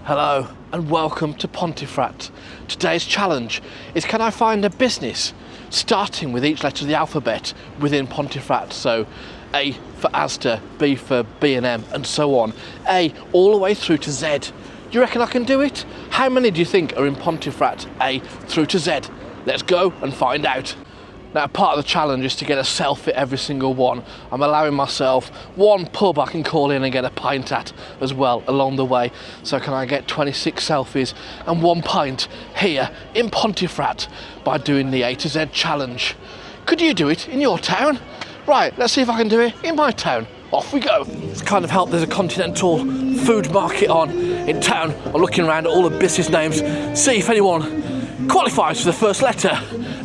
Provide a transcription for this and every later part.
Hello and welcome to Pontefract. Today's challenge is, can I find a business starting with each letter of the alphabet within Pontefract? So A for Asda, B for B&M and so on. A all the way through to Z. Do you reckon I can do it? How many do you think are in Pontefract A through to Z? Let's go and find out. Now, part of the challenge is to get a selfie every single one. I'm allowing myself one pub I can call in and get a pint at as well along the way. So can I get 26 selfies and one pint here in Pontefract by doing the A to Z challenge? Could you do it in your town? Right, let's see if I can do it in my town. Off we go. It's kind of helped there's a continental food market on in town. I'm looking around at all the business names, see if anyone qualifies for the first letter.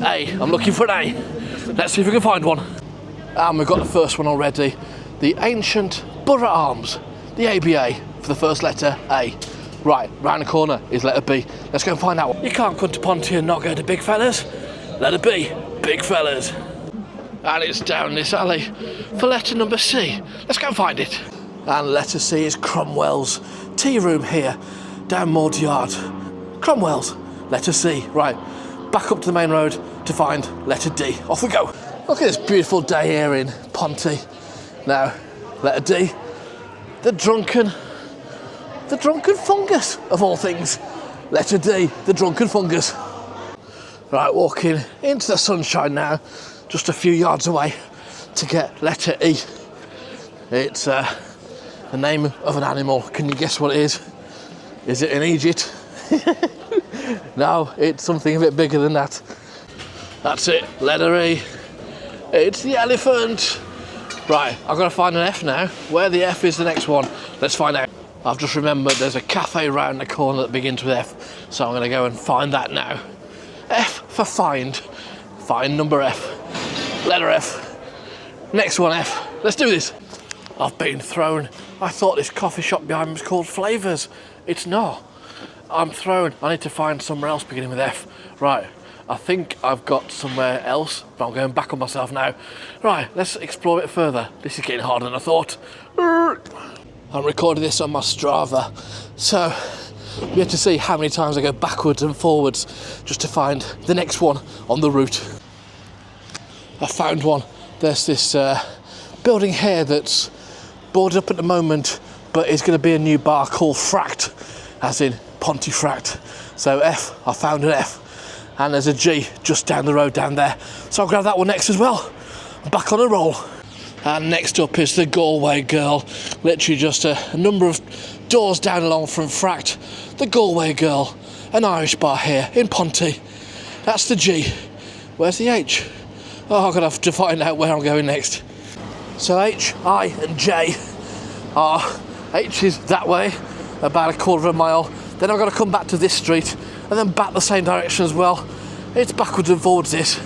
A. I'm looking for an A. Let's see if we can find one. And we've got the first one already. The Ancient Borough Arms. The ABA for the first letter A. Right, round the corner is letter B. Let's go and find out. You can't come to Ponty and not go to Big Fellas. Letter B, Big Fellas. And it's down this alley for letter number C. Let's go and find it. And letter C is Cromwell's tea room here, down Maud Yard. Cromwell's, letter C. Right, back up to the main road to find letter D. Off we go. Look at this beautiful day here in Ponty. Now, letter D, the drunken fungus of all things. Letter D, the drunken fungus. Right, walking into the sunshine now, just a few yards away to get letter E. It's the name of an animal. Can you guess what it is? Is it an Egypt? No, it's something a bit bigger than that. That's it, letter E. It's the elephant. Right, I've got to find an F now. Where the F is the next one, let's find out. I've just remembered there's a cafe round the corner that begins with F, so I'm going to go and find that now. F for find. Find number F. Letter F. Next one F. Let's do this. I've been thrown. I thought this coffee shop behind me was called Flavours. It's not. I'm thrown. I need to find somewhere else beginning with F. Right, I think I've got somewhere else, but I'm going back on myself now. Right, let's explore it further. This is getting harder than I thought. I'm recording this on my Strava, so we have to see how many times I go backwards and forwards just to find the next one on the route. I found one. There's this building here that's boarded up at the moment, but it's going to be a new bar called Fract, as in Pontefract. So F, I found an F. And there's a G just down the road down there. So I'll grab that one next as well. I'm back on a roll. And next up is the Galway Girl. Literally just a number of doors down along from Fract. The Galway Girl, an Irish bar here in Ponty. That's the G. Where's the H? Oh, I'm gonna have to find out where I'm going next. So H, I and J are, H is that way, about a quarter of a mile. Then I've got to come back to this street and then back the same direction as well. It's backwards and forwards this.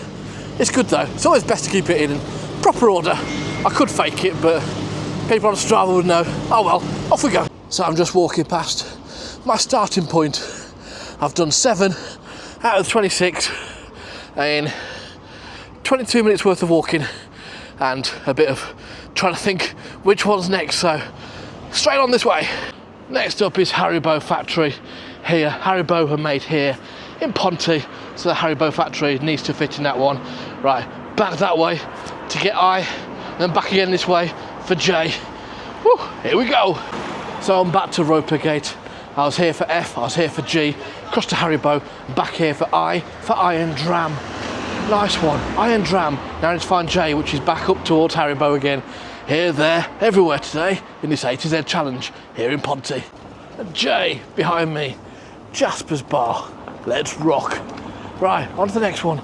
It's good though. It's always best to keep it in proper order. I could fake it, but people on Strava would know. Oh well, off we go. So I'm just walking past my starting point. I've done 7 out of 26 in 22 minutes worth of walking and a bit of trying to think which one's next. So straight on this way. Next up is Haribo Factory here. Haribo are made here in Ponty, so the Haribo Factory needs to fit in that one. Right, back that way to get I, then back again this way for J. Whew, here we go. So I'm back to Ropergate. I was here for F, I was here for G, across to Haribo, back here for Iron Dram. Nice one, Iron Dram. Now I need to find J, which is back up towards Haribo again. Here, there, everywhere today in this A to Z challenge here in Ponty. And J behind me, Jasper's Bar. Let's rock. Right, on to the next one.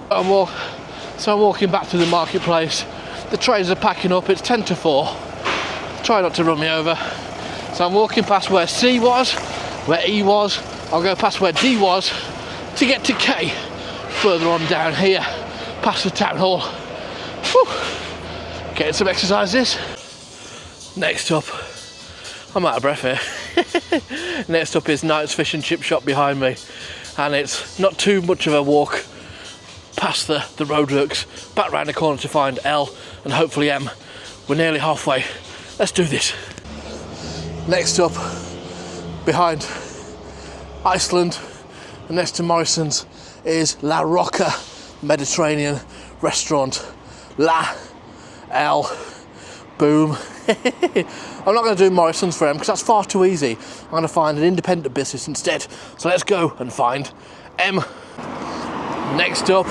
So I'm walking back to the marketplace. The trains are packing up, it's 10 to 4. Try not to run me over. So I'm walking past where C was, where E was. I'll go past where D was to get to K. Further on down here, past the town hall. Whew. Getting some exercise this. Next up, I'm out of breath here. Next up is Knight's Fish and Chip Shop behind me. And it's not too much of a walk past the roadworks, back round the corner to find L and hopefully M. We're nearly halfway. Let's do this. Next up, behind Iceland. And next to Morrison's is La Rocca Mediterranean restaurant. La L Boom. I'm not going to do Morrison's for him because that's far too easy. I'm going to find an independent business instead. So let's go and find M. Next up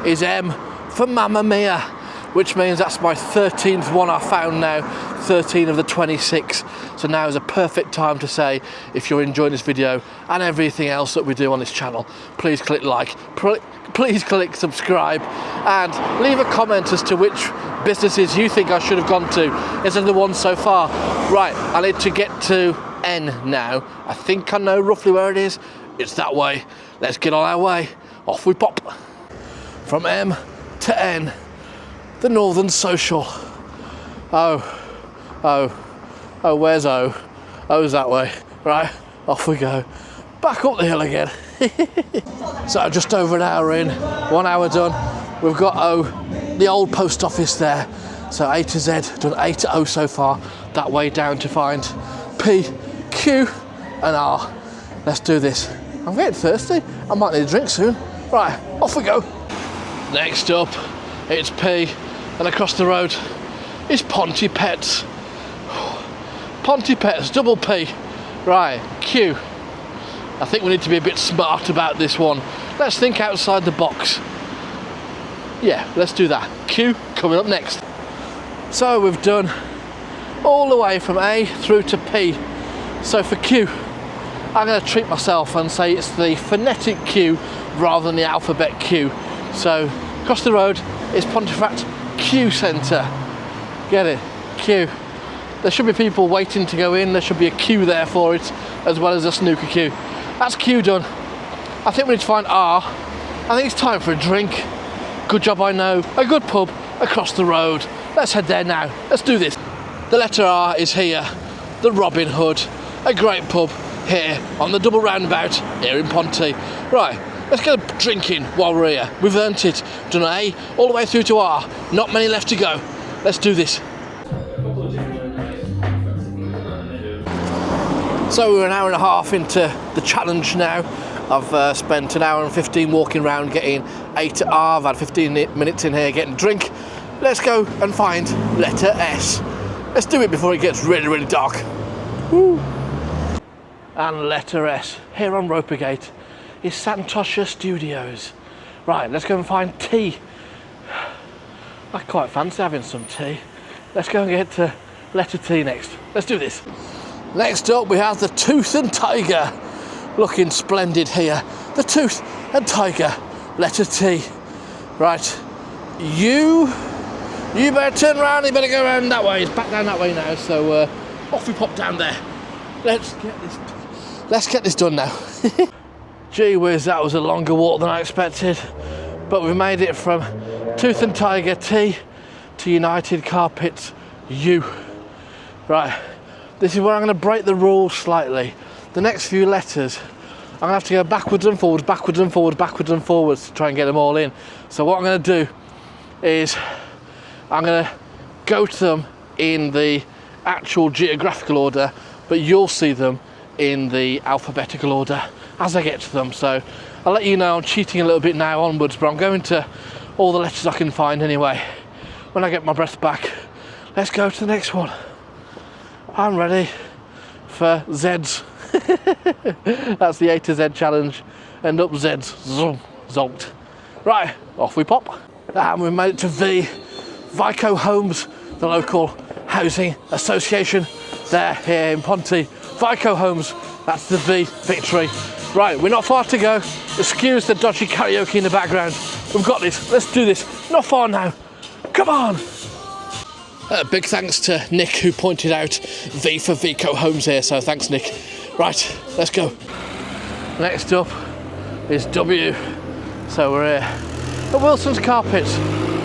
is M for Mamma Mia, which means that's my 13th one I found now, 13 of the 26. So now is a perfect time to say, if you're enjoying this video and everything else that we do on this channel, please click like, please click subscribe, and leave a comment as to which businesses you think I should have gone to instead of the ones so far. Right, I need to get to N now. I think I know roughly where it is. It's that way. Let's get on our way. Off we pop. From M to N, the Northern Social. Oh, where's O? O's that way. Right, off we go. Back up the hill again. So just over an hour in, 1 hour done. We've got O, the old post office there. So A to Z, done A to O so far. That way down to find P, Q and R. Let's do this. I'm getting thirsty. I might need a drink soon. Right, off we go. Next up, it's P, and across the road is Pontefract. Pontefract, double P. Right, Q. I think we need to be a bit smart about this one. Let's think outside the box. Yeah, let's do that. Q coming up next. So we've done all the way from A through to P. So for Q, I'm going to treat myself and say it's the phonetic Q rather than the alphabet Q. So across the road is Pontefract Q Centre. Get it? Q. There should be people waiting to go in. There should be a queue there for it, as well as a snooker queue. That's Q done. I think we need to find R. I think it's time for a drink. Good job I know. A good pub across the road. Let's head there now. Let's do this. The letter R is here. The Robin Hood. A great pub here on the double roundabout here in Ponty. Right, let's get a drinking while we're here. We've earned it. Done A all the way through to R. Not many left to go. Let's do this. So we're an hour and a half into the challenge now. I've spent an hour and 15 walking around getting A to R. I've had 15 minutes in here getting a drink. Let's go and find letter S. Let's do it before it gets really, really dark. Woo. And letter S, here on Ropergate, is Santosha Studios. Right, let's go and find T. I quite fancy having some tea. Let's go and get to letter T next. Let's do this. Next up we have the Tooth and Tiger. Looking splendid here. The Tooth and Tiger, letter T. Right, you better turn around, you better go around that way. It's back down that way now, so off we pop down there. Let's get this done now. Gee whiz, that was a longer walk than I expected, but we've made it from Tooth and Tiger T to United Carpets U. Right, this is where I'm going to break the rules slightly. The next few letters, I'm going to have to go backwards and forwards, backwards and forwards, backwards and forwards to try and get them all in. So what I'm going to do is I'm going to go to them in the actual geographical order, but you'll see them in the alphabetical order as I get to them. So I'll let you know I'm cheating a little bit now onwards, but I'm going to all the letters I can find anyway. When I get my breath back, let's go to the next one. I'm ready for Z's. That's the A to Z challenge. End up Z's. Zoom. Zolt. Right, off we pop. And we've made it to V. Vico Homes, the local housing association there here in Ponty. Vico Homes, that's the V victory. Right, we're not far to go. Excuse the dodgy karaoke in the background. We've got this. Let's do this. Not far now. Come on. Big thanks to Nick who pointed out V for Vico Homes here, so thanks Nick. Right, let's go. Next up is W. So we're here at Wilson's Carpets.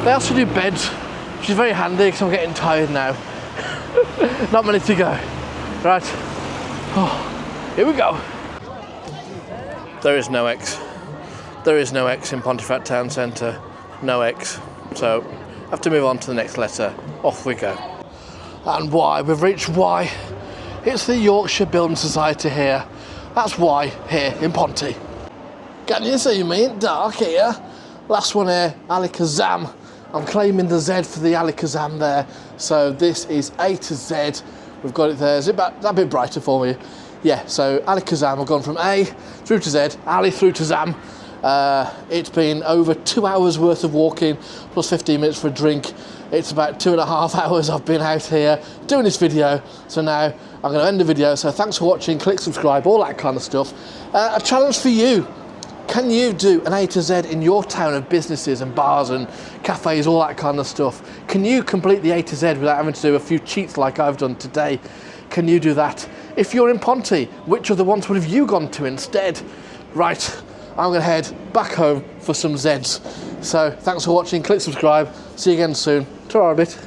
They also do beds, which is very handy because I'm getting tired now. Not many to go. Right, here we go. There is no X. There is no X in Pontefract Town Centre. No X. So I have to move on to the next letter. Off we go. And Y, we've reached Y. It's the Yorkshire Building Society here That's Y here in Ponty. Can you see me in dark here? Last one here, Alakazam. I'm claiming the Z for the Alakazam there. So this is A to Z. We've got it there. Is it that bit brighter for me? Yeah, so Alakazam, I've gone from A through to Z, Ali through to Zam. It's been over 2 hours worth of walking, plus 15 minutes for a drink. It's about 2.5 hours I've been out here doing this video. So now I'm going to end the video. So thanks for watching, click subscribe, all that kind of stuff. A challenge for you. Can you do an A to Z in your town of businesses and bars and cafes, all that kind of stuff? Can you complete the A to Z without having to do a few cheats like I've done today? Can you do that? If you're in Ponty, which of the ones would have you gone to instead? Right, I'm going to head back home for some Zs. So thanks for watching, click subscribe, see you again soon. Ta-ra a bit.